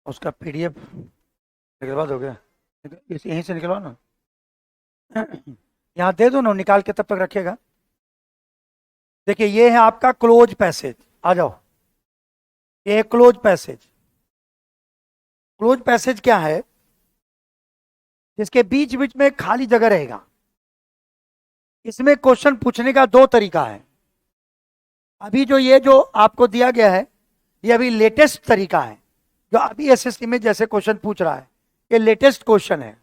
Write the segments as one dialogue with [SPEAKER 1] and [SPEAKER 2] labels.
[SPEAKER 1] उसका पीडीएफ निकलवा दोगे? यहीं से निकलवा ना। यहाँ दे दो ना, निकाल के तब तक रखेगा। देखिए ये है आपका क्लोज पैसेज, आ जाओ। ये क्लोज पैसेज। क्लोज पैसेज क्या है? जिसके बीच बीच में खाली जगह रहेगा। इसमें क्वेश्चन पूछने का दो तरीका है। अभी जो आपको दिया गया है, ये अभी लेटेस्ट तरीका है जो अभी एसएससी में जैसे क्वेश्चन पूछ रहा है, ये लेटेस्ट क्वेश्चन है।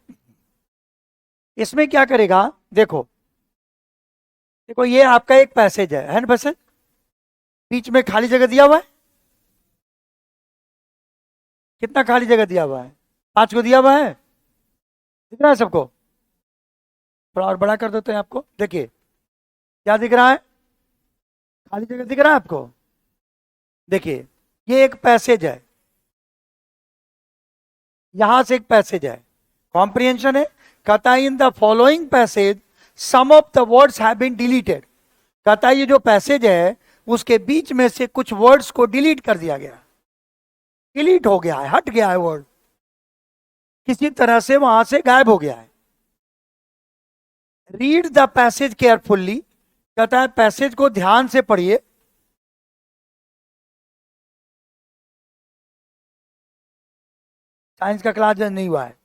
[SPEAKER 1] इसमें क्या करेगा, देखो देखो ये आपका एक पैसेज है ना पैसेज? बीच में खाली जगह दिया हुआ है। कितना खाली जगह दिया हुआ है? 5 को दिया हुआ है। दिख रहा है सबको? थोड़ा और बड़ा कर देते हैं आपको। देखिए क्या दिख रहा है, खाली जगह दिख रहा है आपको? देखिए ये एक पैसेज है, यहां से एक पैसेज है, कॉम्प्रिहेंशन है। कहता है in the following passage some of the words have been deleted. कहता है ये जो पैसेज है उसके बीच में से कुछ वर्ड्स को डिलीट कर दिया गया, डिलीट हो गया है, हट गया है वर्ड, किसी तरह से वहां से गायब हो गया है। Read the passage carefully. कहता है पैसेज को ध्यान से पढ़िए। साइंस का क्लास नहीं हुआ है।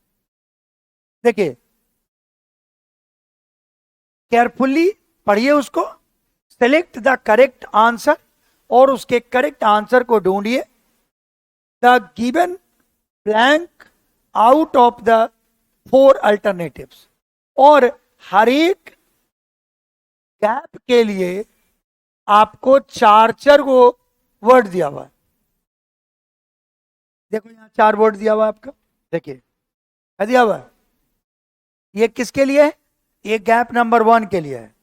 [SPEAKER 1] देखिए केयरफुल्ली पढ़िए उसको। सेलेक्ट द करेक्ट आंसर, और उसके करेक्ट आंसर को ढूंढिए। The given blank out of the 4 alternatives. और हर एक गैप के लिए आपको 4 को वर्ड दिया हुआ है। देखो यहां 4 वर्ड दिया हुआ है आपका, देखिए क्या दिया हुआ है। ये किसके लिए है? ये गैप नंबर 1 के लिए है।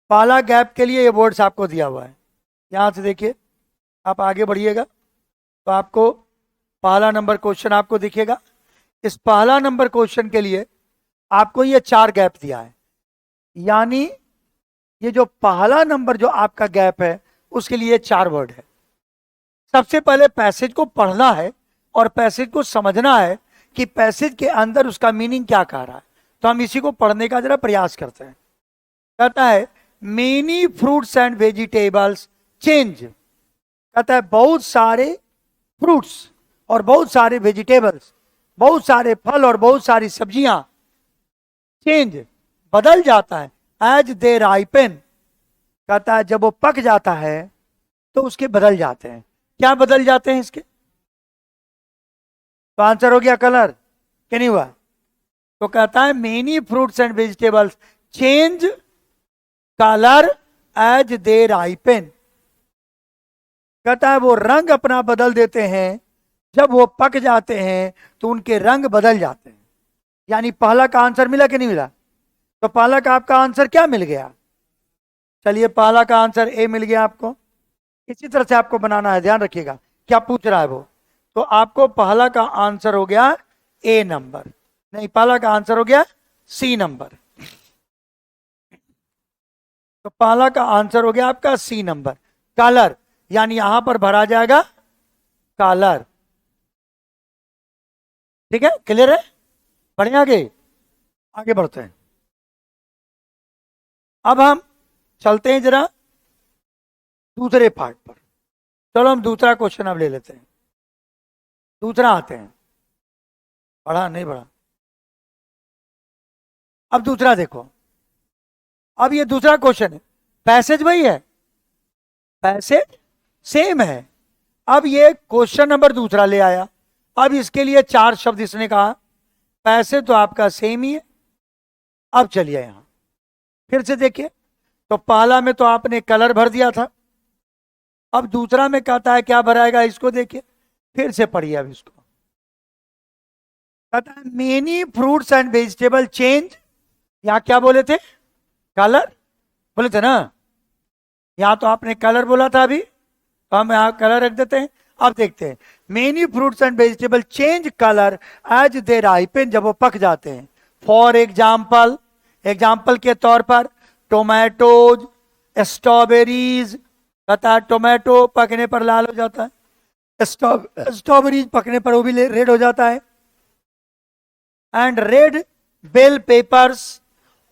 [SPEAKER 1] पहला गैप के लिए ये वर्ड्स आपको दिया हुआ है। यहां से देखिए, आप आगे बढ़िएगा तो आपको पहला नंबर क्वेश्चन आपको दिखेगा। इस पहला नंबर क्वेश्चन के लिए आपको ये 4 गैप दिया है। यानी ये जो पहला नंबर जो आपका गैप है उसके लिए 4 वर्ड है। सबसे पहले पैसेज को पढ़ना है और पैसेज को समझना है कि पैसेज के अंदर उसका मीनिंग क्या कह रहा है। तो हम इसी को पढ़ने का जरा प्रयास करते हैं। कहता है many fruits and vegetables change. कहता है बहुत सारे फ्रूट्स और बहुत सारे वेजिटेबल्स, बहुत सारे फल और बहुत सारी सब्जियां चेंज बदल जाता है एज दे राइपेन। कहता है जब वो पक जाता है तो उसके बदल जाते हैं। क्या बदल जाते हैं इसके? तो आंसर हो गया कलर, क्या नहीं हुआ? तो कहता है many fruits and vegetables change colour as they ripen. कहता है वो रंग अपना बदल देते हैं, जब वो पक जाते हैं तो उनके रंग बदल जाते हैं। यानी पहला का आंसर मिला कि नहीं मिला? तो पहला का आपका आंसर क्या मिल गया? चलिए पहला का आंसर ए मिल गया आपको। इसी तरह से आपको बनाना है, ध्यान रखिएगा क्या पूछ रहा है वो। तो आपको पहला का आंसर हो गया ए नंबर, नहीं पहला का आंसर हो गया सी नंबर। तो पहला का आंसर हो गया आपका सी नंबर। कलर, यानी यहां पर भरा जाएगा कलर। ठीक है, क्लियर है? बढ़िया, आगे आगे बढ़ते हैं। अब हम चलते हैं जरा दूसरे पार्ट पर। चलो हम दूसरा क्वेश्चन अब ले लेते हैं। दूसरा आते हैं, बढ़ा नहीं बढ़ा। अब दूसरा देखो, अब ये दूसरा क्वेश्चन है, पैसेज वही है, पैसेज सेम है। अब ये क्वेश्चन नंबर दूसरा ले आया। अब इसके लिए 4 शब्द इसने कहा, पैसेज तो आपका सेम ही है। अब चलिए यहां फिर से देखिए, तो पहला में तो आपने कलर भर दिया था, अब दूसरा में कहता है क्या भराएगा, इसको देखिए, फिर से पढ़िए अब इसको। कहता है many fruits and vegetable change. यहां क्या बोले थे? कलर बोले थे ना। यहां तो आपने कलर बोला था अभी, तो हम यहां कलर रख देते हैं। अब देखते हैं, many fruits and vegetable change colour as they ripen, जब वो पक जाते हैं। फॉर एग्जाम्पल, एग्जाम्पल के तौर पर टोमेटोज, स्ट्रॉबेरीज। कहता है टोमेटो पकने पर लाल हो जाता है, स्ट्रॉबेरीज पकने पर वो भी रेड हो जाता है। And red bell peppers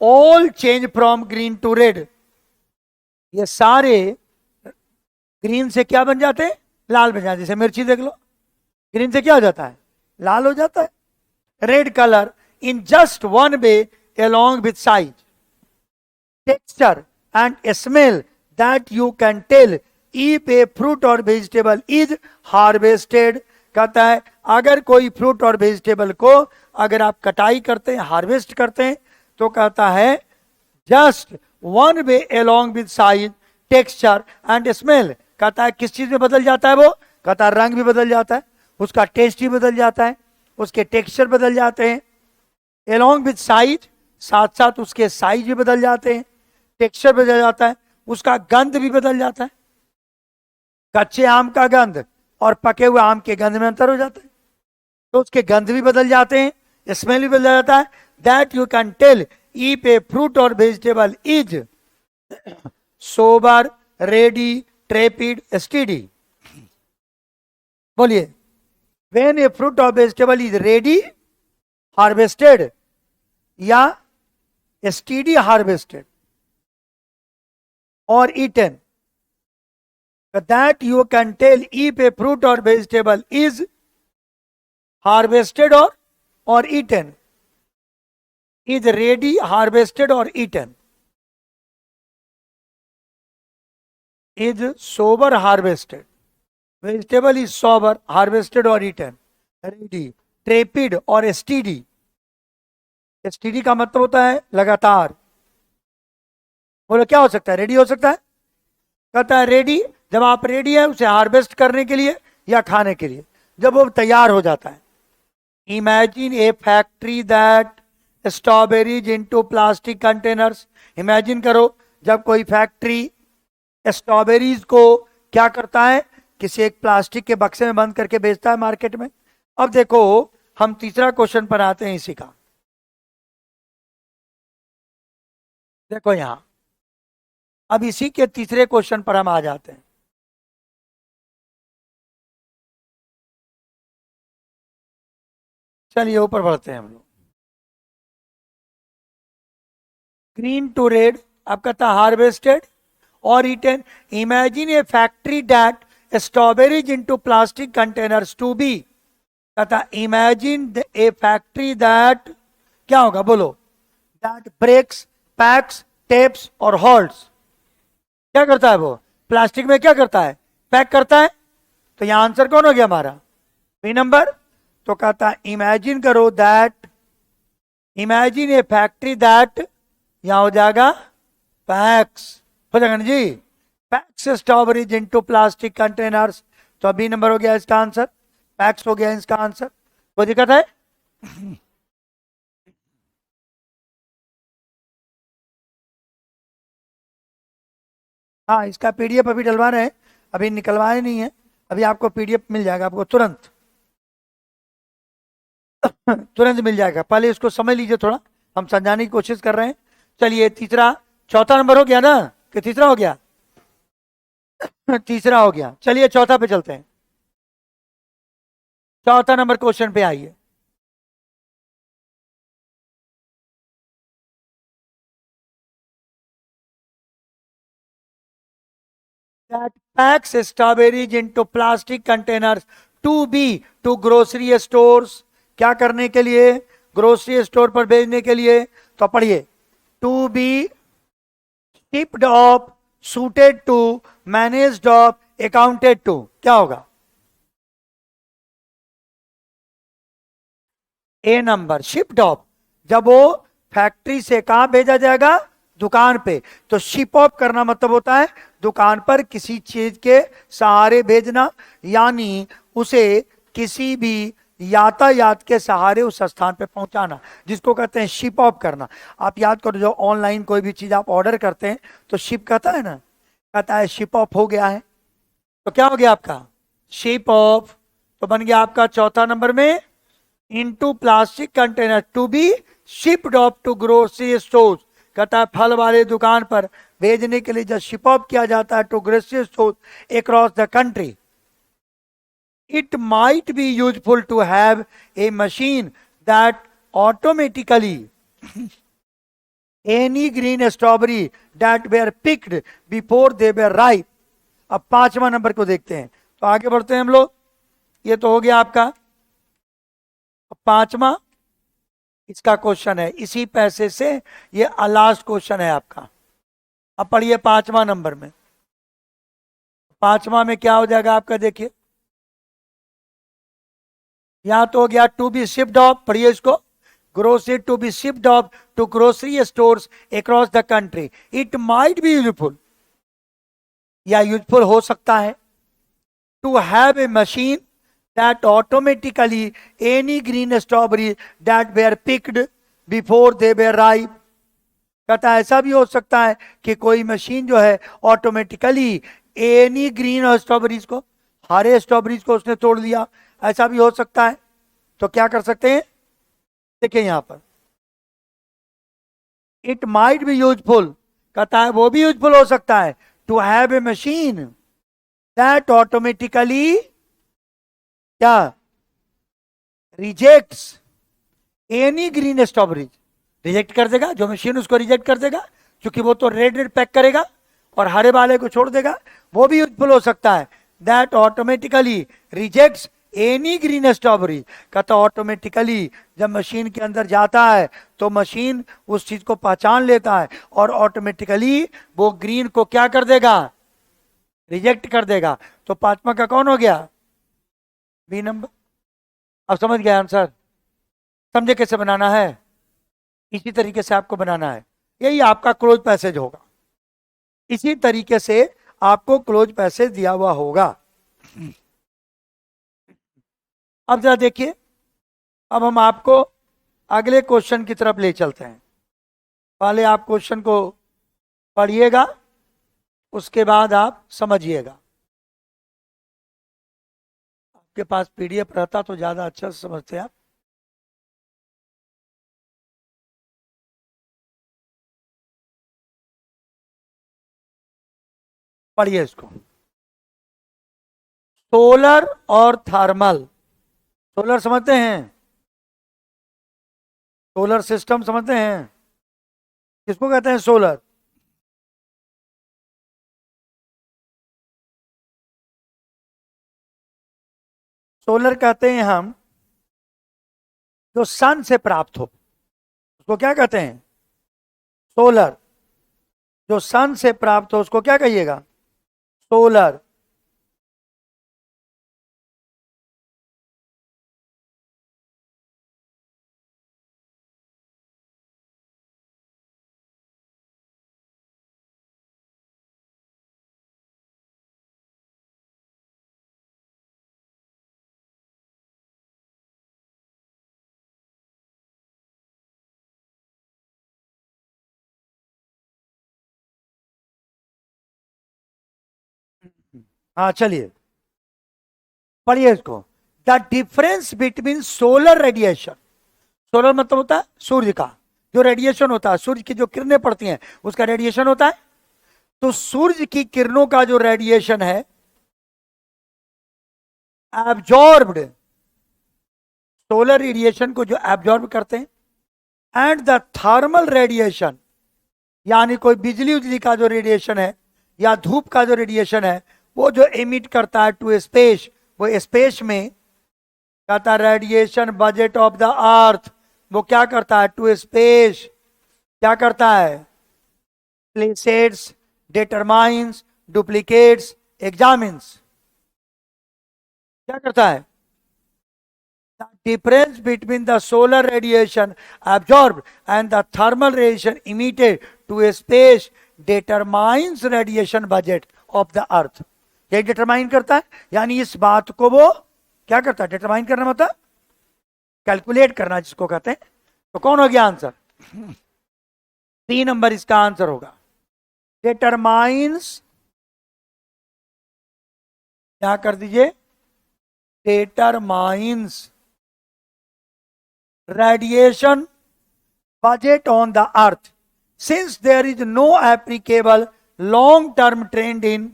[SPEAKER 1] all change from green to red, ये सारे ग्रीन से क्या बन जाते हैं, लाल बन जाते हैं। जैसे मिर्ची देख लो, ग्रीन से क्या हो जाता है, लाल हो जाता है। Red colour in just one way along with size, texture and smell that you can tell if a fruit or vegetable is harvested। कहता है अगर कोई फ्रूट और वेजिटेबल को अगर आप कटाई करते हैं, हार्वेस्ट करते हैं, तो कहता है just one way along with size, texture and smell। कहता है किस चीज में बदल जाता है वो, कहता है रंग भी बदल जाता है, उसका टेस्ट भी बदल जाता है, उसके टेक्सचर बदल जाते हैं। along with size, साथ साथ उसके साइज भी बदल जाते हैं, टेक्सचर बदल जाता है, उसका गंध भी बदल जाता है। कच्चे आम का गंध और पके हुए आम के गंध में अंतर हो जाता है, तो उसके गंध भी बदल जाते हैं, स्मेल भी बदल जाता है। That you can tell if a fruit or vegetable is sober, ready, trepid, steady. बोलिए, when a fruit or vegetable is ready harvested या steady harvested or eaten, that you can tell if a fruit or vegetable is harvested or eaten, is ready, harvested or eaten, is sober, harvested, vegetable is sober, harvested or eaten, ready, trepid और steady। steady का मतलब होता है लगातार। बोलो क्या हो सकता है, रेडी हो सकता है। कहता है रेडी, जब आप रेडी है उसे हार्वेस्ट करने के लिए या खाने के लिए, जब वो तैयार हो जाता है। Imagine a factory that strawberries into plastic containers. Imagine करो जब कोई फैक्ट्री स्ट्रॉबेरीज को क्या करता है, किसी एक प्लास्टिक के बक्से में बंद करके बेचता है मार्केट में। अब देखो हम तीसरा क्वेश्चन पर आते हैं इसी का। देखो यहां, अब इसी के तीसरे क्वेश्चन पर हम आ जाते हैं। चलिए ऊपर बढ़ते हैं हम लोग। ग्रीन टू रेड, अब कहता हार्वेस्टेड और eaten. Imagine a factory that strawberries into plastic containers to be. कहता इमेजिन ए फैक्ट्री दैट, क्या होगा बोलो, दैट ब्रेक्स, पैक्स, टेप्स और होल्ड्स। क्या करता है वो, प्लास्टिक में क्या करता है, पैक करता है। तो यहां आंसर कौन हो गया हमारा, बी नंबर। तो कहता है इमेजिन करो that, imagine a factory that, यहां हो जाएगा पैक्स, हो जाएगा ना जी, packs strawberries into plastic containers. तो बी नंबर हो गया इसका आंसर, पैक्स हो गया इसका आंसर। कोई दिक्कत है। हाँ, इसका पीडीएफ अभी डलवा रहे हैं, अभी निकलवाए नहीं है, अभी आपको पीडीएफ मिल जाएगा, आपको तुरंत तुरंत मिल जाएगा। पहले इसको समझ लीजिए थोड़ा, हम समझाने की कोशिश कर रहे हैं। चलिए तीसरा, चौथा नंबर हो गया ना, कि तीसरा हो गया तीसरा हो गया। चलिए चौथा पे चलते हैं। चौथा नंबर क्वेश्चन पे आइए। that packs strawberries into plastic containers to be to grocery stores। क्या करने के लिए, ग्रोसरी स्टोर पर भेजने के लिए। तो पढ़िए, to be shipped off, suited to, managed off, accounted to. क्या होगा, ए नंबर, शिप्ड ऑफ। जब वो फैक्ट्री से कहां भेजा जाएगा, दुकान पे। तो शिप ऑफ करना मतलब होता है दुकान पर किसी चीज के सहारे भेजना, यानी उसे किसी भी यातायात के सहारे उस स्थान पे पहुंचाना, जिसको कहते हैं शिप ऑफ करना। आप याद करो, जो ऑनलाइन कोई भी चीज आप ऑर्डर करते हैं तो शिप कहता है ना, कहता है शिप ऑफ हो गया है। तो क्या हो गया आपका, शिप ऑफ। तो बन गया आपका चौथा नंबर में, into plastic container to be shipped off to grocery store. कहता है फल वाले दुकान पर भेजने के लिए जब शिप ऑफ किया जाता है to grocery store across the country. it might be useful to have a machine that automatically any green strawberry that were picked before they were ripe. अब 5वां नंबर को देखते हैं, तो आगे बढ़ते हैं हम लोग। ये तो हो गया आपका 5वां इसका क्वेश्चन है, इसी पैसे से ये लास्ट क्वेश्चन है आपका। अब पढ़िए 5वां नंबर में, 5वां में क्या हो जाएगा आपका, देखिए यहां तो हो गया टू बी शिफ्ट ऑफ, पढ़िए इसको, grocery to be shift off to grocery stores across the country. It might be useful, या यूजफुल हो सकता है, to have a machine that automatically any green strawberry that were picked before they were ripe. कहता है ऐसा भी हो सकता है कि कोई मशीन जो है ऑटोमेटिकली एनी ग्रीन स्ट्रॉबेरीज को, हरे स्ट्रॉबेरीज को उसने तोड़ लिया, ऐसा भी हो सकता है। तो क्या कर सकते हैं, देखिए यहां पर इट माइट बी यूजफुल, कहता है वो भी यूजफुल हो सकता है, to have a machine that automatically क्या rejects any green strawberries, reject कर देगा, जो मशीन उसको रिजेक्ट कर देगा, क्योंकि वो तो रेड पैक करेगा और हरे वाले को छोड़ देगा, वो भी यूजफुल हो सकता है। That automatically rejects any green strawberry, कहता ऑटोमेटिकली जब मशीन के अंदर जाता है तो मशीन उस चीज को पहचान लेता है और ऑटोमेटिकली वो ग्रीन को क्या कर देगा, रिजेक्ट कर देगा। तो 5वां का कौन हो गया, बी नंबर। अब समझ गया आंसर, समझे कैसे बनाना है, इसी तरीके से आपको बनाना है, यही आपका क्लोज पैसेज होगा, इसी तरीके से आपको क्लोज पैसेज दिया हुआ होगा। अब जरा देखिए, अब हम आपको अगले क्वेश्चन की तरफ ले चलते हैं। पहले आप क्वेश्चन को पढ़िएगा, उसके बाद आप समझिएगा। आपके पास पीडीएफ रहता तो ज्यादा अच्छा से समझते आप। पढ़िए इसको, सोलर और थर्मल। सोलर समझते हैं, सोलर सिस्टम समझते हैं, किसको कहते हैं सोलर, सोलर कहते हैं हम जो सन से प्राप्त हो, उसको क्या कहते हैं, सोलर। जो सन से प्राप्त हो उसको क्या कहिएगा, सोलर। हाँ चलिए पढ़िए इसको, the difference between solar radiation, solar मतलब होता है सूर्य का जो रेडिएशन होता है, सूर्य की जो किरणें पड़ती हैं उसका रेडिएशन होता है। तो सूर्य की किरणों का जो रेडिएशन है एब्जॉर्ब्ड, सोलर रेडिएशन को जो एब्जॉर्ब करते हैं, एंड द थर्मल रेडिएशन, यानी कोई बिजली उजली का जो रेडिएशन है या धूप का जो रेडिएशन है वो जो एमिट करता है टू स्पेस, वो स्पेस में कहता radiation budget of the earth, वो क्या करता है टू स्पेस, क्या करता है, प्लेसेस, डिटरमाइंस, डुप्लीकेट्स, एग्जामिन्स, क्या करता है, difference between the solar radiation absorbed and the thermal radiation emitted to a space determines radiation budget of the earth। ये डिटरमाइन करता है, यानी इस बात को वो क्या करता है, डिटरमाइन करना मतलब कैलकुलेट करना जिसको कहते हैं। तो कौन हो गया आंसर, 3 नंबर इसका आंसर होगा, डिटरमाइंस, क्या कर दीजिए, determines radiation budget on the earth, since there is no applicable long term trend in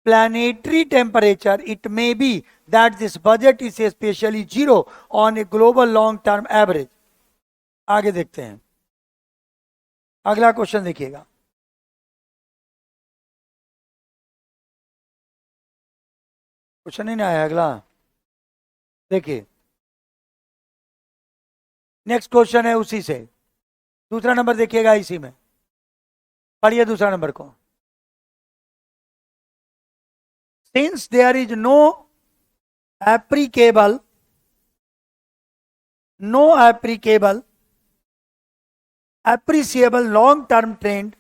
[SPEAKER 1] planetary temperature, it may be that this budget is especially zero on a global long term average. आगे देखते हैं, अगला question देखिएगा। Question ही नहीं आया अगला, देखिए next question है उसी से, दूसरा नंबर देखिएगा इसी में, पढ़िए दूसरा नंबर को। Since there is no applicable appreciable long term trend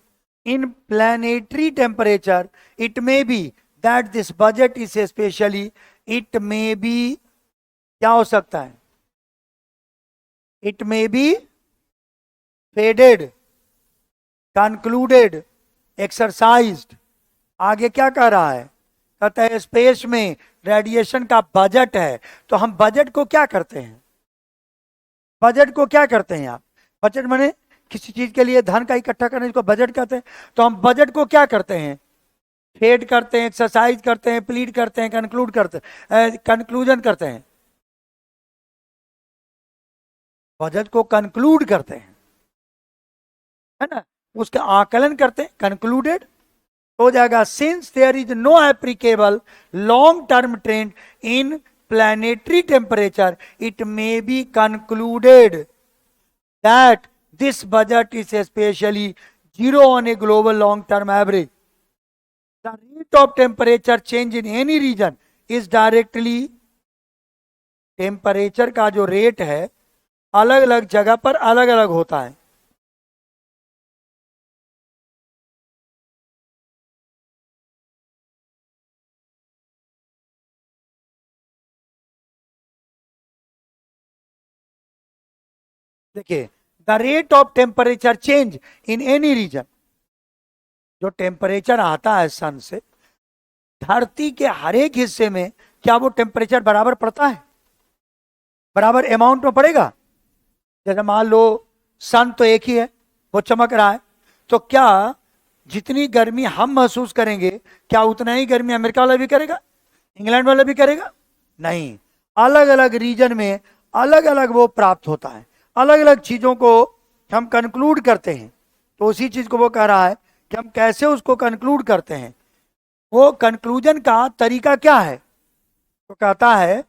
[SPEAKER 1] in planetary temperature, it may be that this budget is especially, it may be, क्या हो सकता है, it may be faded, concluded, exercised। आगे क्या कह रहा है, कहता है स्पेस में रेडिएशन का बजट है, तो हम बजट को क्या करते हैं, बजट को क्या करते हैं आप, बजट माने किसी चीज के लिए धन का इकट्ठा करने, इसको बजट कहते हैं। तो हम बजट को क्या करते हैं, फेड करते हैं, एक्सरसाइज करते हैं, प्लीड करते हैं, कंक्लूड करते हैं, कंक्लूजन करते हैं, बजट को कंक्लूड करते हैं, है ना, उसका आकलन करते हैं, कंक्लूडेड हो जाएगा। Since there is no applicable long term trend in planetary temperature, it may be concluded that this budget is especially zero on a global long term average. The rate of temperature change in any region is directly, temperature का जो rate है अलग अलग जगह पर अलग अलग होता है। देखिए, the rate of temperature change in any region, जो टेम्परेचर आता है सन से, धरती के हर एक हिस्से में क्या वो टेम्परेचर बराबर पड़ता है, बराबर अमाउंट में पड़ेगा। जैसे मान लो सन तो एक ही है, वो चमक रहा है, तो क्या जितनी गर्मी हम महसूस करेंगे क्या उतना ही गर्मी अमेरिका वाला भी करेगा, इंग्लैंड वाला भी करेगा? नहीं, अलग अलग रीजन में अलग अलग वो प्राप्त होता है, अलग अलग चीजों को हम कंक्लूड करते हैं। तो उसी चीज को वो कह रहा है कि हम कैसे उसको कंक्लूड करते हैं, वो कंक्लूजन का तरीका क्या है। तो कहता है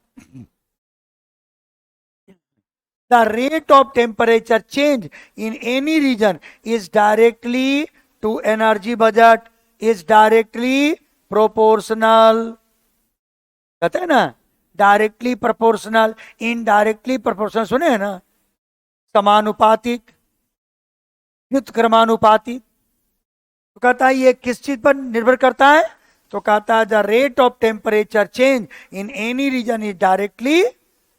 [SPEAKER 1] the rate of temperature change in any region is directly to energy budget, is directly proportional, कहते हैं ना डायरेक्टली प्रोपोर्शनल, इनडायरेक्टली प्रोपोर्शनल सुने हैं ना, समानुपातिक, व्युत्क्रमानुपातिक। तो कहता है ये किस चीज पर निर्भर करता है, तो कहता है the rate of temperature change in any region is directly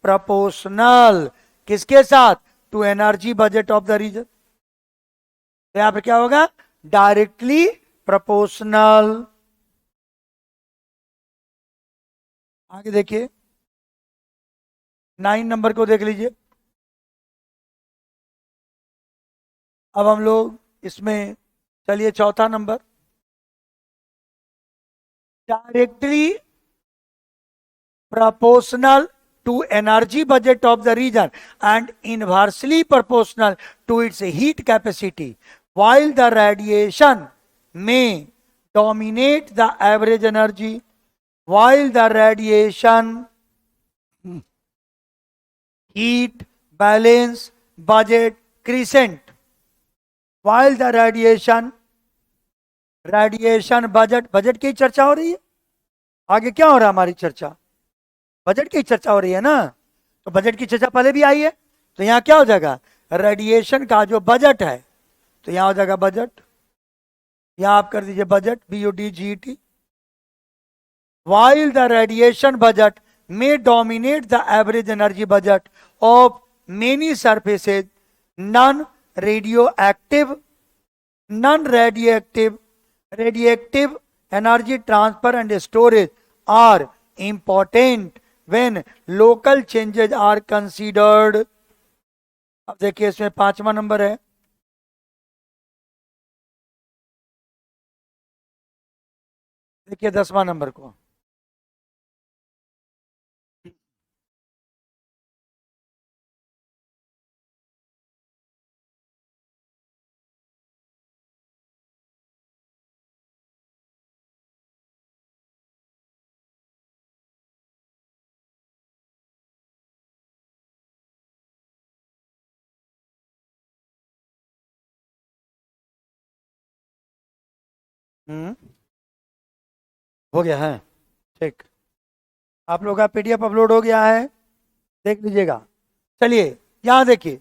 [SPEAKER 1] proportional, किसके साथ, to energy budget of the region. तो यहां पर क्या होगा, डायरेक्टली प्रोपोर्शनल। आगे देखिए 9 नंबर को देख लीजिए। अब हम लोग इसमें चलिए चौथा number, directly proportional to energy budget of the region and inversely proportional to its heat capacity, while the radiation may dominate the average energy, while the radiation heat balance budget crescent, while the radiation budget, budget की चर्चा हो रही है, आगे क्या हो रहा है हमारी चर्चा, बजट की चर्चा हो रही है ना। तो बजट की चर्चा पहले भी आई है, तो यहां क्या हो जाएगा, रेडिएशन का जो बजट है, तो यहां हो जाएगा बजट, यहां आप कर दीजिए budget, BUDGET, while the radiation budget may dominate the average energy budget of many surfaces, non-radioactive, radioactive energy transfer and storage are important when local changes are considered। अब देखिए इसमें 5वां नंबर है, देखिए 10वां नंबर को, हो गया है, ठीक। आप लोगों का पीडीएफ अपलोड हो गया है, देख लीजिएगा। चलिए यहां देखिए,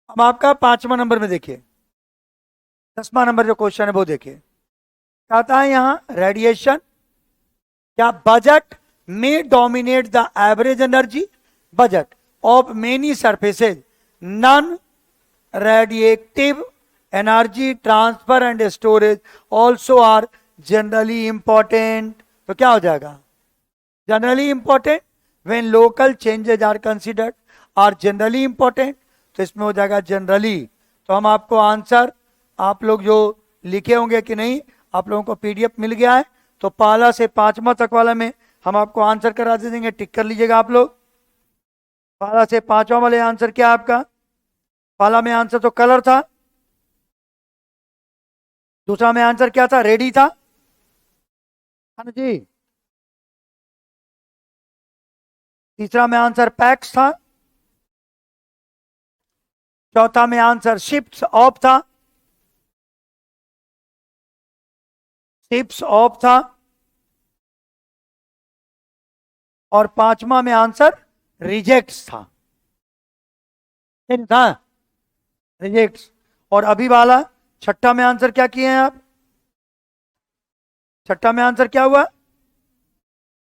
[SPEAKER 1] अब आपका 5वां नंबर में देखिए, 10वां नंबर जो क्वेश्चन है वो देखिए। कहता है यहां रेडिएशन, क्या बजट में dominate the average energy budget of many surfaces, non radiative energy transfer and storage also are generally important. तो क्या हो जाएगा, generally important when local changes are considered are generally important, तो इसमें हो जाएगा जनरली। तो हम आपको आंसर, आप लोग जो लिखे होंगे कि नहीं, आप लोगों को पीडीएफ मिल गया है, तो पहला से 5वां तक वाला में हम आपको आंसर करा दे देंगे, टिक कर लीजिएगा आप लोग। पहला से 5वां वाले आंसर क्या है आपका, पहला में आंसर तो कलर था, दूसरा में आंसर क्या था, रेडी था ना जी, तीसरा में आंसर पैक्स था, चौथा में आंसर शिप्स ऑफ था, शिप्स ऑफ था, और 5वां में आंसर रिजेक्ट्स था, था रिजेक्ट्स। और अभी वाला 6ठा में आंसर क्या किए हैं आप, 6ठा में आंसर क्या हुआ,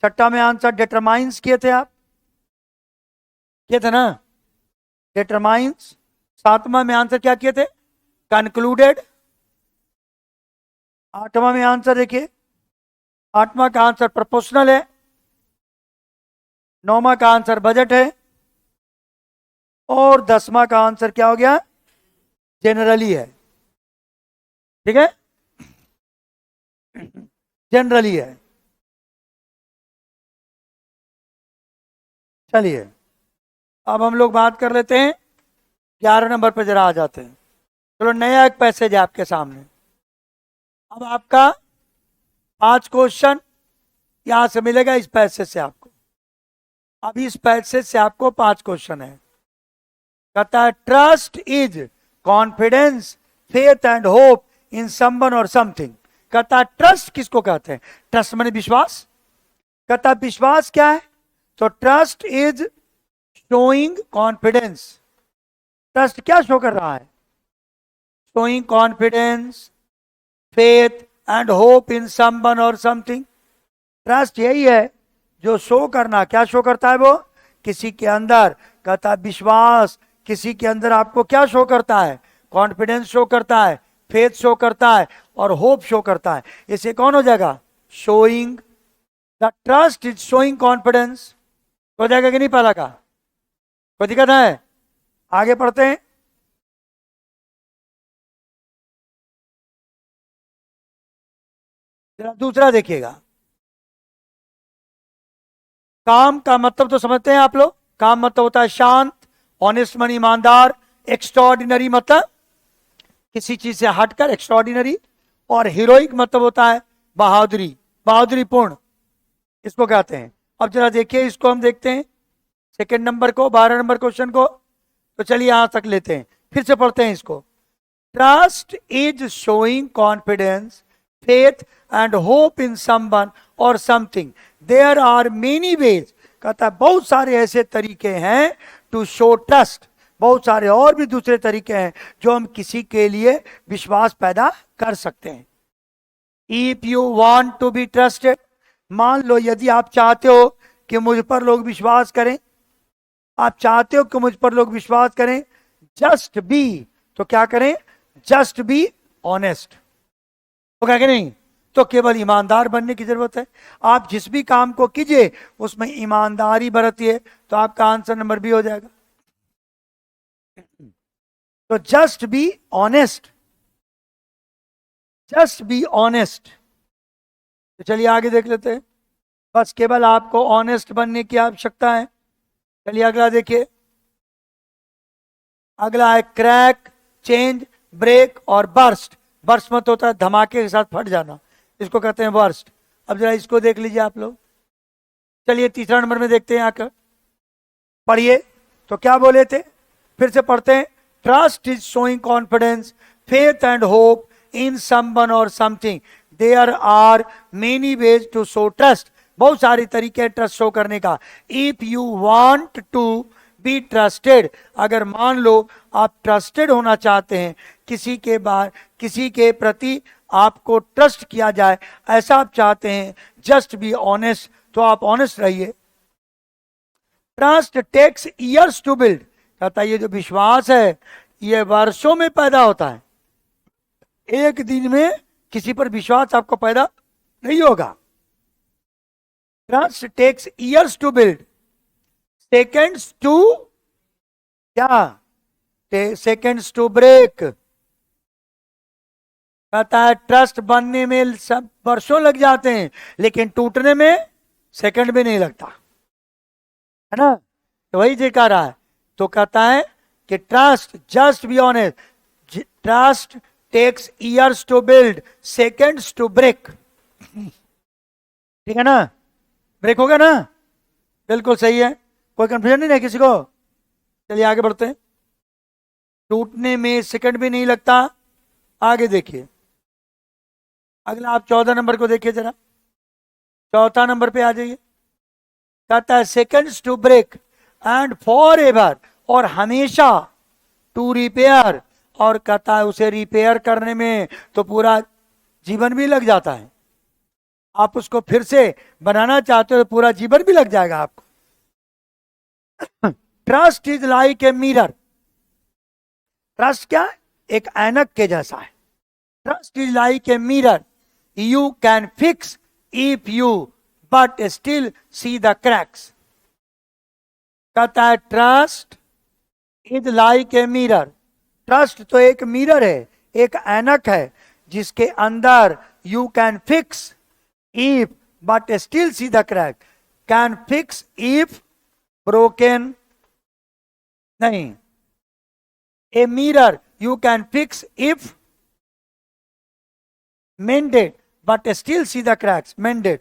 [SPEAKER 1] 6ठा में आंसर डिटरमाइंस किए थे आप, किए थे ना, डिटरमाइंस। 7वां में आंसर क्या किए थे, कंक्लूडेड। 8वां में आंसर देखिए, 8वां का आंसर प्रोपोर्शनल है, 9वां का आंसर बजट है, और 10वां का आंसर क्या हो गया, जनरली है। ठीक है, जनरली है। चलिए अब हम लोग बात कर लेते हैं 11 नंबर पर, जरा आ जाते हैं। चलो नया एक पैसेज है आपके सामने। अब आपका 5 क्वेश्चन यहां से मिलेगा, इस पैसेज से आपको, अभी इस पैसेज से आपको 5 क्वेश्चन है। कहता है trust is confidence, faith and hope in someone or something. कहता है ट्रस्ट किसको कहते हैं, ट्रस्ट माने विश्वास। कहता है विश्वास क्या है, तो trust is showing confidence. Trust क्या शो कर रहा है, showing confidence, faith and hope in someone or something. Trust यही है जो शो करना, क्या शो करता है वो, किसी के अंदर। कहता है विश्वास किसी के अंदर आपको क्या शो करता है, कॉन्फिडेंस शो करता है, फेथ शो करता है, और होप शो करता है। इसे कौन हो जाएगा, showing. The trust is showing confidence. हो जाएगा कि नहीं पहला का, कोई दिक्कत है, आगे पढ़ते हैं। दूसरा देखिएगा, काम का मतलब तो समझते हैं आप लोग, काम मतलब होता है शांत, ऑनेस्ट मन ईमानदार, एक्स्ट्राऑर्डिनरी मतलब किसी चीज से हटकर, एक्स्ट्राऑर्डिनरी, और हीरोइक मतलब होता है बहादुरी, बहादुरीपूर्ण, इसको कहते हैं। अब जरा देखिए इसको, हम देखते हैं सेकंड नंबर को, 12 नंबर क्वेश्चन को। तो चलिए यहां तक लेते हैं, फिर से पढ़ते हैं इसको। Trust is showing confidence, faith and hope in someone or something. There are many ways. कहता है बहुत सारे ऐसे तरीके हैं टू शो ट्रस्ट, बहुत सारे और भी दूसरे तरीके हैं जो हम किसी के लिए विश्वास पैदा कर सकते हैं। If you want to be trusted, मान लो यदि आप चाहते हो कि मुझ पर लोग विश्वास करें, आप चाहते हो कि मुझ पर लोग विश्वास करें, जस्ट बी, तो क्या करें, जस्ट बी ऑनेस्ट, तो क्या नहीं, तो केवल ईमानदार बनने की जरूरत है। आप जिस भी काम को कीजिए उसमें ईमानदारी बरतिए, तो आपका आंसर नंबर बी हो जाएगा। तो just be honest, just be honest. तो चलिए आगे देख लेते हैं, बस केवल आपको ऑनेस्ट बनने की आवश्यकता है। चलिए अगला देखिए, अगला है क्रैक, चेंज, ब्रेक और बर्स्ट। बर्स्ट मत होता है धमाके के साथ फट जाना, इसको कहते हैं बर्स्ट। अब जरा इसको देख लीजिए आप लोग। चलिए तीसरा नंबर में देखते हैं आकर, पढ़िए तो क्या बोले थे, फिर से पढ़ते हैं। Trust is showing confidence, faith and hope in someone or something. There are many ways to show trust, बहुत सारे तरीके ट्रस्ट शो करने का। If you want to be trusted, अगर मान लो आप ट्रस्टेड होना चाहते हैं, किसी के प्रति आपको ट्रस्ट किया जाए, ऐसा आप चाहते हैं, जस्ट बी ऑनेस्ट, तो आप ऑनेस्ट रहिए। Trust takes years to build, कहता है ये जो विश्वास है ये वर्षों में पैदा होता है, एक दिन में किसी पर विश्वास आपको पैदा नहीं होगा। Trust takes years to build, seconds to क्या, सेकेंड्स टू ब्रेक। कहता है ट्रस्ट बनने में सब वर्षों लग जाते हैं, लेकिन टूटने में सेकंड भी नहीं लगता, है ना। तो वही जे कह रहा है, तो कहता है कि trust, just be honest, trust takes years to build, seconds to break. ठीक है ना, ब्रेक हो गया ना, बिल्कुल सही है, कोई कंफ्यूजन नहीं है किसी को। चलिए आगे बढ़ते हैं। टूटने में सेकंड भी नहीं लगता। आगे देखिए, अगला आप 14 नंबर को देखिए जरा, चौथा नंबर पे आ जाइए। कहता है seconds to break and forever, और हमेशा, टू रिपेयर, और कहता है उसे रिपेयर करने में तो पूरा जीवन भी लग जाता है। आप उसको फिर से बनाना चाहते हो तो पूरा जीवन भी लग जाएगा आपको। Trust is like a mirror, trust क्या है, एक ऐनक के जैसा है। Trust is like a mirror, you can fix if you but still see the cracks. कहता है trust is like a mirror, trust तो एक मिरर है, एक ऐनक है, जिसके अंदर you can fix if but still see the crack. Can fix if broken नहीं, a mirror you can fix if मेंडेड but still see the cracks. Mended,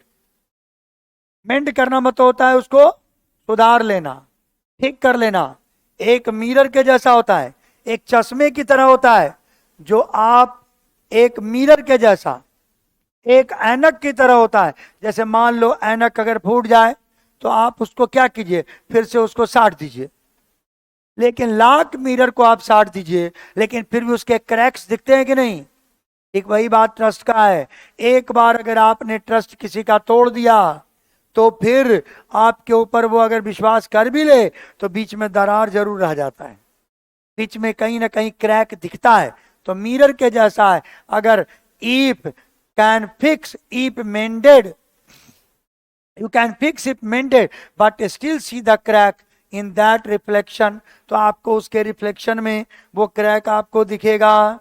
[SPEAKER 1] mend करना मतलब होता है उसको सुधार लेना, ठीक कर लेना। एक मिरर के जैसा होता है, एक चश्मे की तरह होता है, जो आप एक मिरर के जैसा, एक ऐनक की तरह होता है। जैसे मान लो ऐनक अगर फूट जाए तो आप उसको क्या कीजिए, फिर से उसको साट दीजिए। लेकिन लाख मिरर को आप साट दीजिए, लेकिन फिर भी उसके क्रैक्स दिखते हैं कि नहीं। एक वही बात ट्रस्ट का है, एक बार अगर आपने ट्रस्ट किसी का तोड़ दिया तो फिर आपके ऊपर वो अगर विश्वास कर भी ले तो बीच में दरार जरूर रह जाता है, बीच में कहीं ना कहीं क्रैक दिखता है। तो मिरर के जैसा है। अगर if can fix if मेंडेड, you can fix if मेंडेड but still see the crack in that reflection, तो आपको उसके रिफ्लेक्शन में वो क्रैक आपको दिखेगा।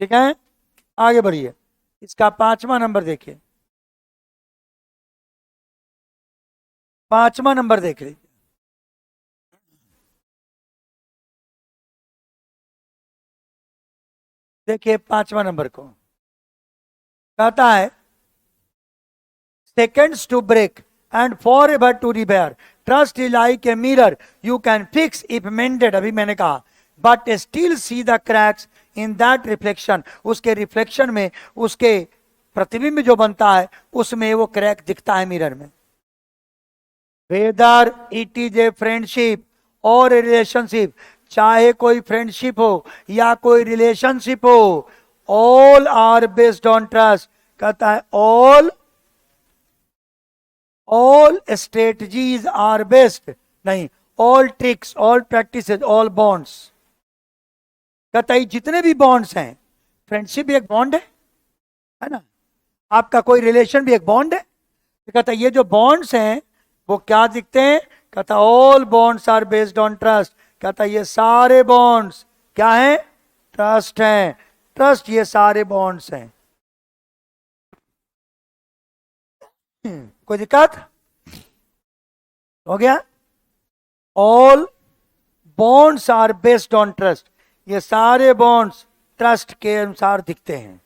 [SPEAKER 1] ठीक है, आगे बढ़िए। इसका 5वां नंबर देखिए, 5वां नंबर देख लीजिए। देखिए 5वां नंबर को कहता है seconds to break and forever to repair. Trust is like a mirror you can fix if mended, अभी मैंने कहा, but still see the cracks in that reflection, उसके रिफ्लेक्शन में, उसके प्रतिबिंब जो बनता है उसमें वो क्रैक दिखता है मिरर में। Whether it is a friendship और ए रिलेशनशिप, चाहे कोई फ्रेंडशिप हो या कोई रिलेशनशिप हो, all are based on trust. कहता है ऑल स्ट्रेटजीज आर बेस्ड, नहीं, all tricks, all practices, all bonds. कहता है जितने भी बॉन्ड्स हैं, फ्रेंडशिप भी एक बॉन्ड है ना, आपका कोई रिलेशन भी एक बॉन्ड है। तो कहता है ये जो बॉन्ड्स हैं वो क्या दिखते हैं, कहता all bonds are based on trust. कहता ये सारे बॉन्ड्स क्या हैं, ट्रस्ट हैं। ट्रस्ट ये सारे बॉन्ड्स हैं। कोई दिक्कत हो गया? All bonds are based on trust, ये सारे बॉन्ड्स ट्रस्ट के अनुसार दिखते हैं।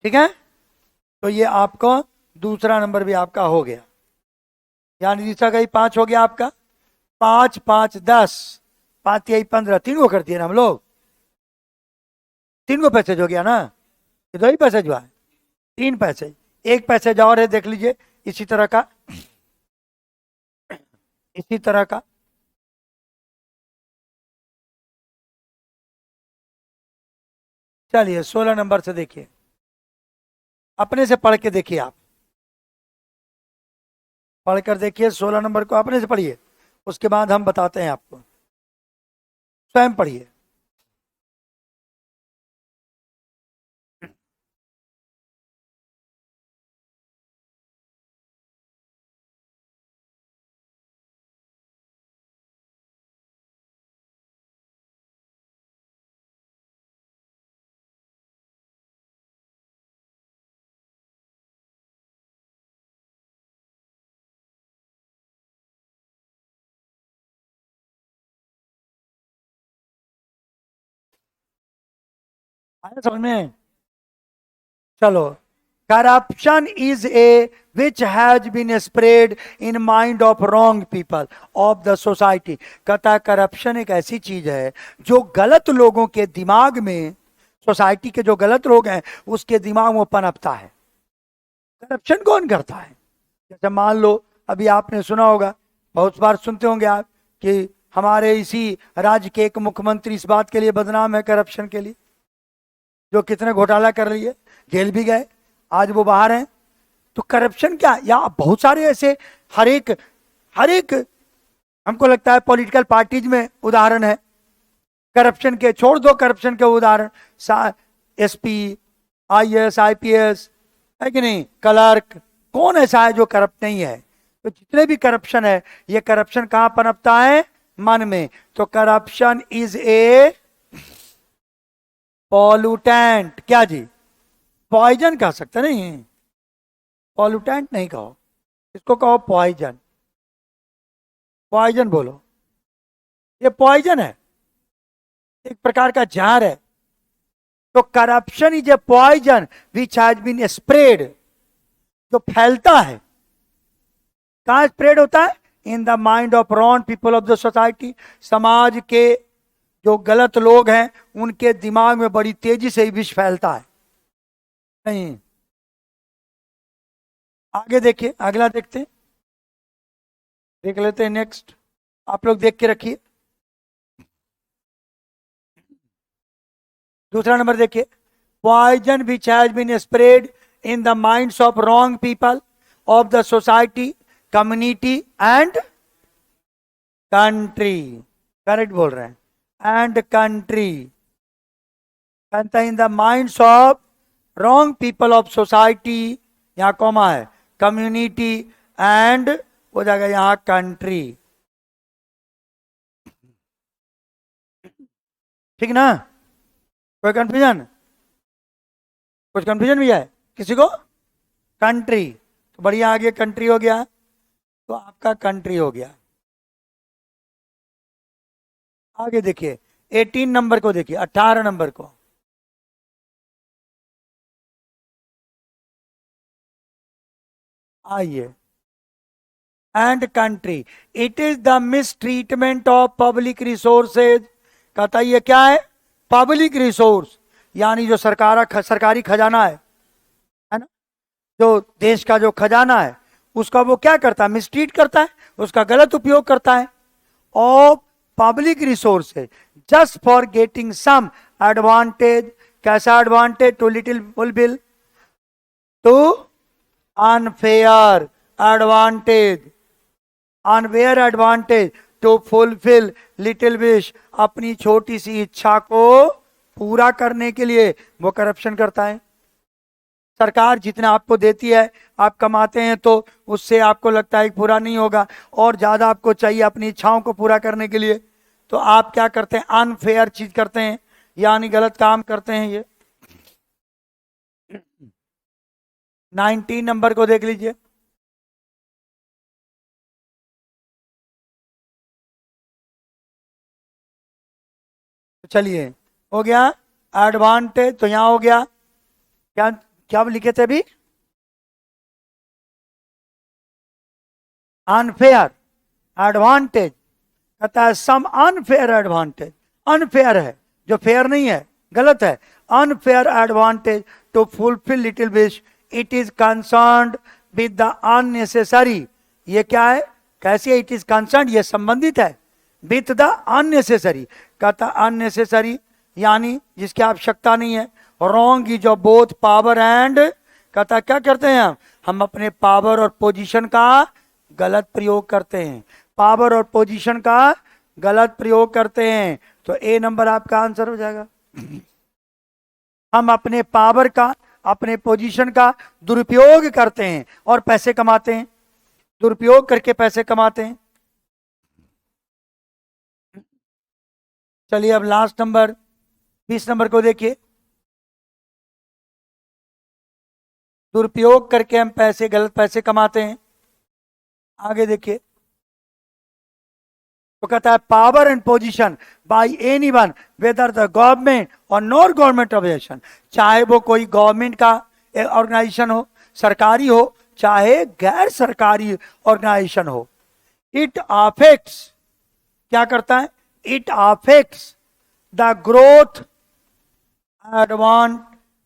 [SPEAKER 1] ठीक है, तो ये आपका दूसरा नंबर भी आपका हो गया, यानी तीसरा का 5 हो गया आपका। 5 5 10, 5 3 15, 3 को कर दिए ना हम लोग, 3 को पैसेज हो गया ना। ये 2 ही पैसेज हुआ है, 3 पैसेज, एक पैसेज और है, देख लीजिए इसी तरह का, इसी तरह का। चलिए 16 नंबर से देखिए, अपने से पढ़ के देखिए, आप पढ़कर देखिए 16 नंबर को, अपने से पढ़िए, उसके बाद हम बताते हैं आपको, स्वयं पढ़िए। आया समझ में? चलो, corruption is a which has been spread in mind of wrong people of the society. कहता करप्शन एक ऐसी चीज है जो गलत लोगों के दिमाग में, सोसाइटी के जो गलत लोग हैं उसके दिमाग में पनपता है। करप्शन कौन करता है? जैसे मान लो, अभी आपने सुना होगा, बहुत बार सुनते होंगे आप, कि हमारे इसी राज्य के एक मुख्यमंत्री इस बात के लिए बदनाम है, करप्शन के लिए, जो कितने घोटाला कर रही है, जेल भी गए, आज वो बाहर हैं। तो करप्शन क्या, या बहुत सारे ऐसे हर एक हमको लगता है पॉलिटिकल पार्टीज में उदाहरण है करप्शन के। छोड़ दो करप्शन के उदाहरण, एसपी, आईएएस, आईपीएस, है कि नहीं, क्लर्क, कौन ऐसा है जो करप्ट नहीं है? तो जितने भी करप्शन है, ये करप्शन कहां पनपता है? मन में। तो करप्शन इज ए पॉल्यूटेंट। क्या जी? पॉइजन कह सकते नहीं, पॉल्यूटेंट नहीं कहो, इसको कहो पॉइजन। पॉइजन बोलो, ये पॉइजन है, एक प्रकार का जहर है। तो corruption is a poison which has been spread, जो फैलता है, कहां स्प्रेड होता है? In the mind of wrong people of the society. समाज के जो गलत लोग हैं उनके दिमाग में बड़ी तेजी से ही विष फैलता है। नहीं, आगे देखिए, अगला देखते हैं, देख लेते हैं नेक्स्ट, आप लोग देख के रखिए। दूसरा नंबर देखिए, poison which has been spread in the minds of wrong people of the society, community and country. Correct बोल रहे हैं, and country. In the minds of wrong people of society, यहां कॉमा है, कम्युनिटी एंड हो जाएगा यहां country. ठीक ना? कोई कंफ्यूजन? कुछ कंफ्यूजन भी है किसी को? कंट्री तो बढ़िया, आगे कंट्री हो गया, तो आपका कंट्री हो गया। आगे देखिए 18 नंबर को, देखिए 18 नंबर को, आइए, and country, it is the miss treatment of public resources. कहता ये क्या है? पब्लिक रिसोर्स, यानी जो सरकारी खजाना है ना, जो देश का जो खजाना है उसका वो क्या करता है? मिसट्रीट करता है, उसका गलत उपयोग करता है। और public resources just for getting some advantage. कैसा advantage? To little fulfil, to unfair advantage, unfair advantage, to fulfil little wish, अपनी छोटी सी इच्छा को पूरा करने के लिए वो करप्शन करता है। सरकार जितना आपको देती है, आप कमाते हैं तो उससे आपको लगता है कि पूरा नहीं होगा, और ज्यादा आपको चाहिए अपनी इच्छाओं को पूरा करने के लिए, तो आप क्या करते हैं? अनफेयर चीज करते हैं, यानी गलत काम करते हैं। ये 19 नंबर को देख लीजिए, तो चलिए, हो गया एडवांटेज, तो यहां हो गया क्या? क्या लिखे थे अभी? Unfair advantage. कहता है सम अनफेयर एडवांटेज, अनफेयर है जो फेयर नहीं है, गलत है, unfair advantage to fulfill little wish, it is concerned with the unnecessary. ये क्या है, कैसे it is concerned, ये संबंधित है with the unnecessary. कहता unnecessary यानी जिसकी आवश्यकता नहीं है. wrong is जो both power and, कहता क्या करते हैं हम अपने पावर और पोजीशन का गलत प्रयोग करते हैं, पावर और पोजीशन का गलत प्रयोग करते हैं. तो ए नंबर आपका आंसर हो जाएगा. हम अपने पावर का, अपने पोजीशन का दुरुपयोग करते हैं और पैसे कमाते हैं, दुरुपयोग करके पैसे कमाते हैं. चलिए अब लास्ट नंबर 20 नंबर को देखिए. दुरुपयोग करके हम पैसे, गलत पैसे कमाते हैं. आगे देखिए, तो कहता है power and position by anyone whether the government और नॉन गवर्नमेंट ऑर्गेनाइजेशन. चाहे वो कोई गवर्नमेंट का ऑर्गेनाइजेशन हो, सरकारी हो, चाहे गैर सरकारी ऑर्गेनाइजेशन हो. इट अफेक्ट्स, क्या करता है, it affects the growth, advance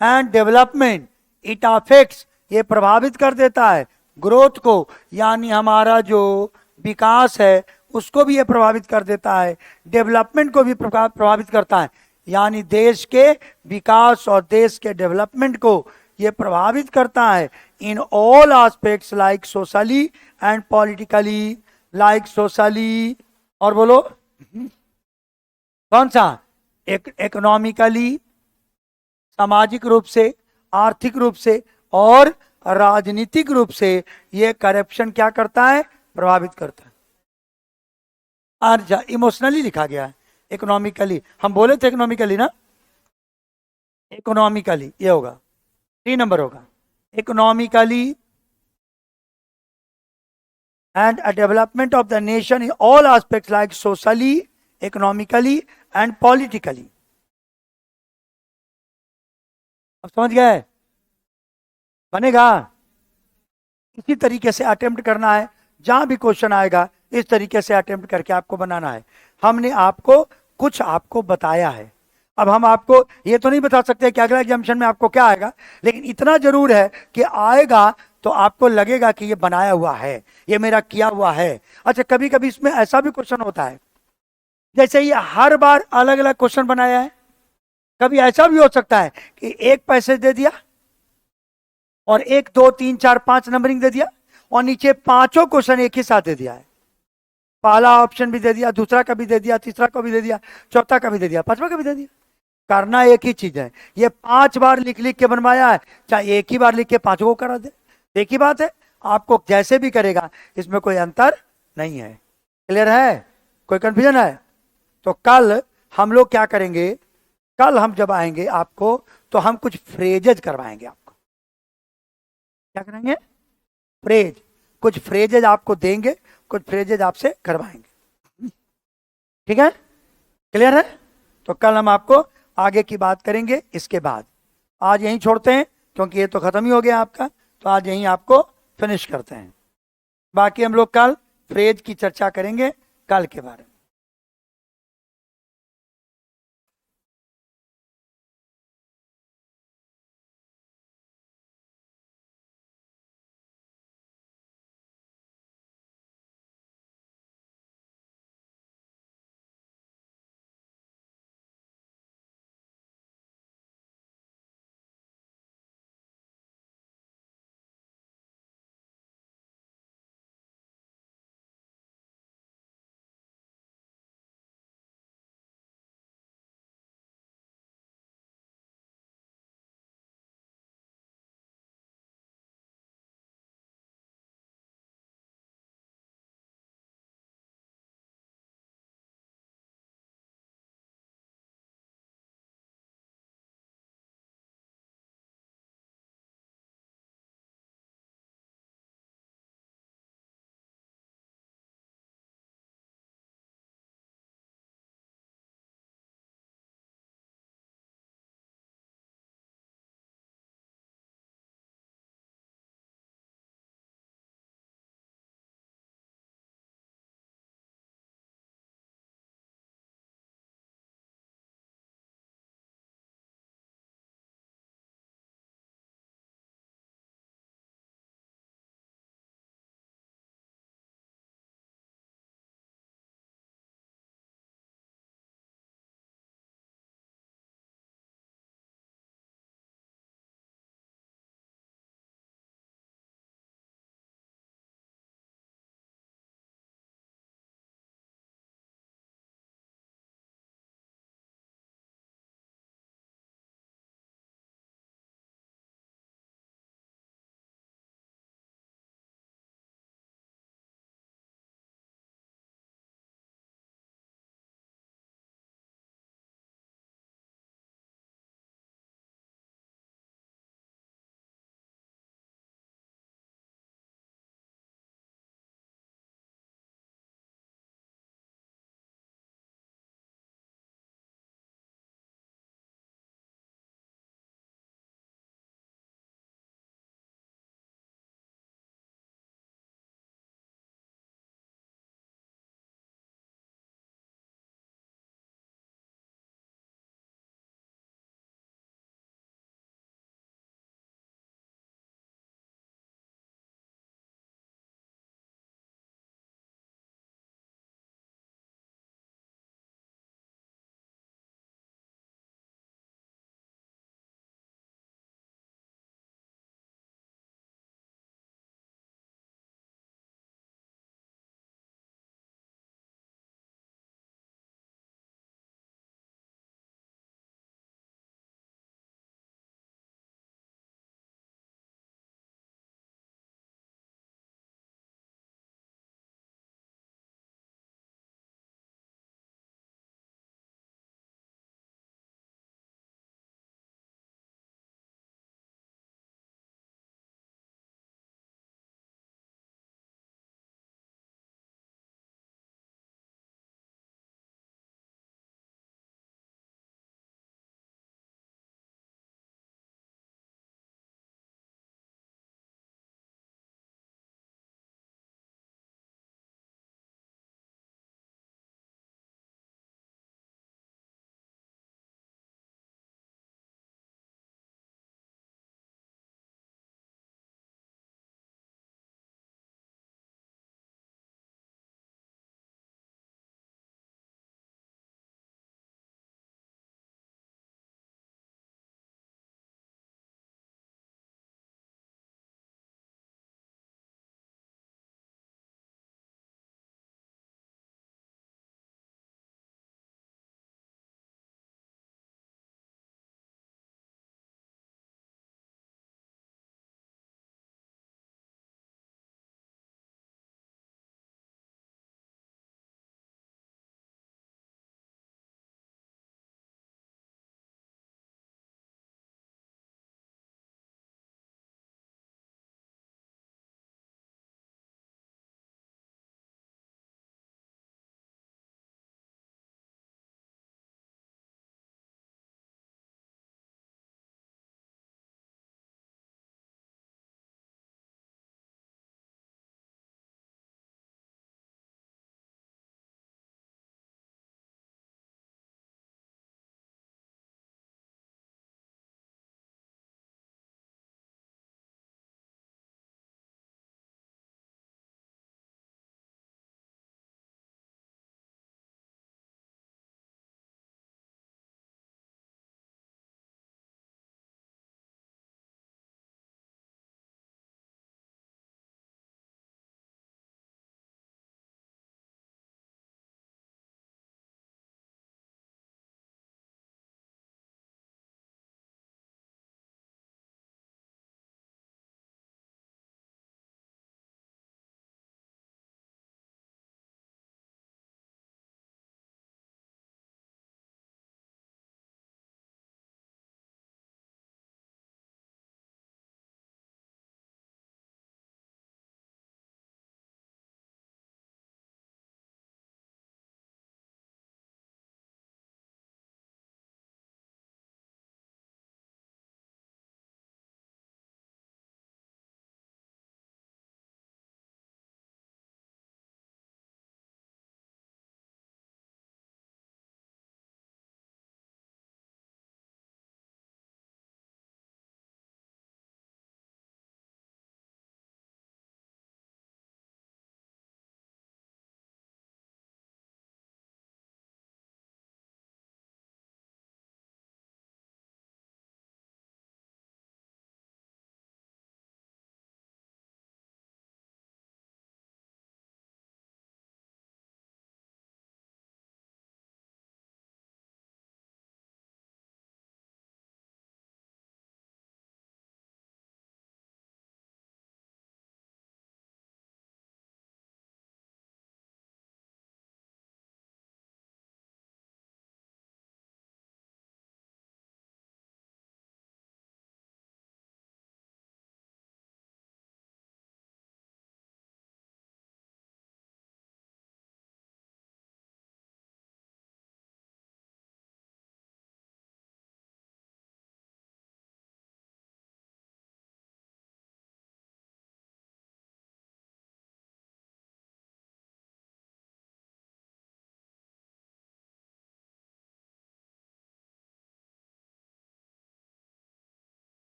[SPEAKER 1] and development. It affects, ये प्रभावित कर देता है ग्रोथ को, यानी हमारा जो विकास है उसको भी ये प्रभावित कर देता है, डेवलपमेंट को भी प्रभावित करता है, यानी देश के विकास और देश के डेवलपमेंट को ये प्रभावित करता है. In all aspects like socially and politically, like socially, और बोलो कौन सा, इकोनॉमिकली, सामाजिक रूप से, आर्थिक रूप से और राजनीतिक रूप से ये करप्शन क्या करता है, प्रभावित करता है. और इमोशनली लिखा गया है, इकोनॉमिकली, हम बोले थे इकोनॉमिकली ना, इकोनॉमिकली ये होगा, 3 नंबर होगा. Economically and a development of the nation in all aspects like socially, economically and politically. अब समझ गए, बनेगा. इसी तरीके से अटेम्प्ट करना है, जहां भी क्वेश्चन आएगा इस तरीके से अटेम्प्ट करके आपको बनाना है. हमने आपको कुछ आपको बताया है, अब हम आपको ये तो नहीं बता सकते कि अगला एग्जामिनेशन में आपको क्या आएगा, लेकिन इतना जरूर है कि आएगा तो आपको लगेगा कि ये बनाया हुआ है, ये मेरा किया हुआ है. अच्छा, कभी कभी इसमें ऐसा भी क्वेश्चन होता है, जैसे ये हर बार अलग अलग क्वेश्चन बनाया है. कभी ऐसा भी हो सकता है कि एक पैसेज दे दिया और 1 2 3 4 5 नंबरिंग दे दिया और नीचे पांचों क्वेश्चन एक ही साथ दे दिया है. पहला ऑप्शन भी दे दिया, दूसरा का भी दे दिया, तीसरा का भी दे दिया, चौथा का भी दे दिया, पांचवा का भी दे दिया. करना एक ही चीज है, ये 5 बार लिख लिख के बनवाया है, चाहे एक ही बार लिख के 5 को करा दे, एक ही बात है. आपको जैसे भी करेगा इसमें कोई अंतर नहीं है. क्लियर है, कोई कंफ्यूजन है? तो कल हम लोग क्या करेंगे, कल हम जब आएंगे आपको तो हम कुछ फ्रेजेज करवाएंगे. आपको क्या करेंगे, फ्रेज, कुछ फ्रेजेज आपको देंगे, कुछ फ्रेजेज आपसे करवाएंगे. ठीक है, क्लियर है? तो कल हम आपको आगे की बात करेंगे. इसके बाद आज यहीं छोड़ते हैं क्योंकि ये तो खत्म ही हो गया आपका, तो आज यहीं आपको फिनिश करते हैं. बाकी हम लोग कल फ्रेज की चर्चा करेंगे कल के बारे में.